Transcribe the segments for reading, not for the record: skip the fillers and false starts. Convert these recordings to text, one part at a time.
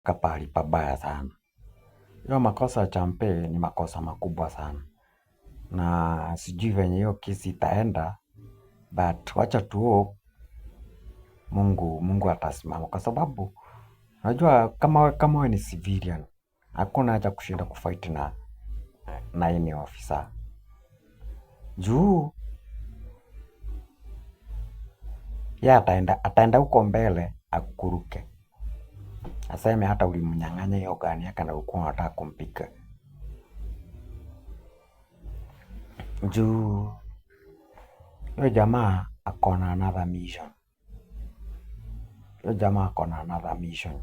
kapahali pabaya sana. Hiyo makosa ya Champe ni makosa makubwa sana, na sijui venye hiyo kesi itaenda, but wacha tu hope Mungu atasimama, kwa sababu unajua kama wewe ni civilian, hakuna haja kushinda kufight na any officer. Juu ya ataenda huko mbele akuruke, aseme hata ulimnyang'anya hiyo gani yake na ulikuwa unataka kumpika. Juu hiyo jamaa akona another mission.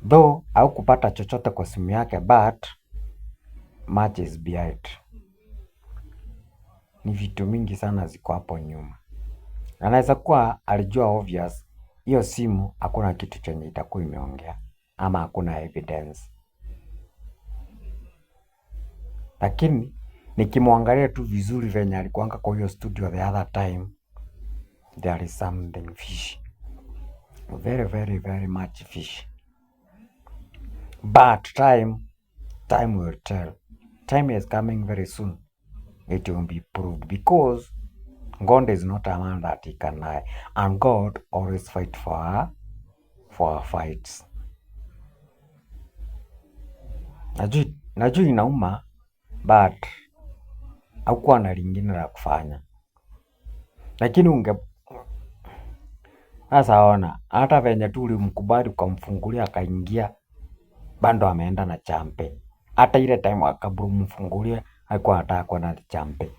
Though au kupata chochote kwa simu yake, but much is behind. Ni vitu mingi sana ziko hapo nyuma. Anaweza kuwa alijua obvious hiyo simu hakuna kitu chenye itakuwa imeongea ama hakuna evidence. Lakini nikimwangalia tu vizuri venye alikuanga kwa hiyo studio the other time, there is something fishy. Very, very, very much fishy. But time will tell. Time is coming very soon. It will be proved, because God is not a man that he can lie, and God always fight for our fights. Najua inauma, but hakuwa na lingine la kufanya. Lakini sasa ona, hata venye tu ulimkubali ukamfungulia akaingia, bado ameenda na Champe. Hata ile time akaburu mfungulia alikuwa anataka kwenda na Champe.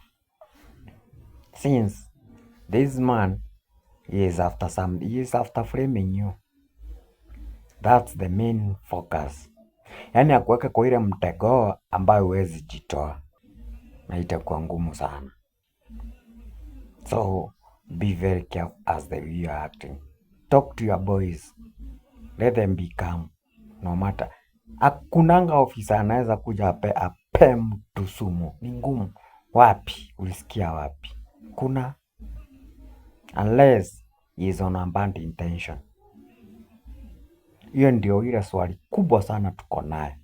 Since this man is after framing you. That's the main focus. Yaani akuweke kwa ile mtego ambayo huwezi jitoa, na itakuwa ngumu sana. So be very careful as the way you are acting. Talk to your boys. Let them be calm. No matter. Hakunanga ofisa anaweza kuja ape mtu sumu. Ni ngumu. Wapi? Ulisikia wapi? Kuna. Unless he is on a bad intention. Hiyo ndio ile swali kubwa sana tuko nayo.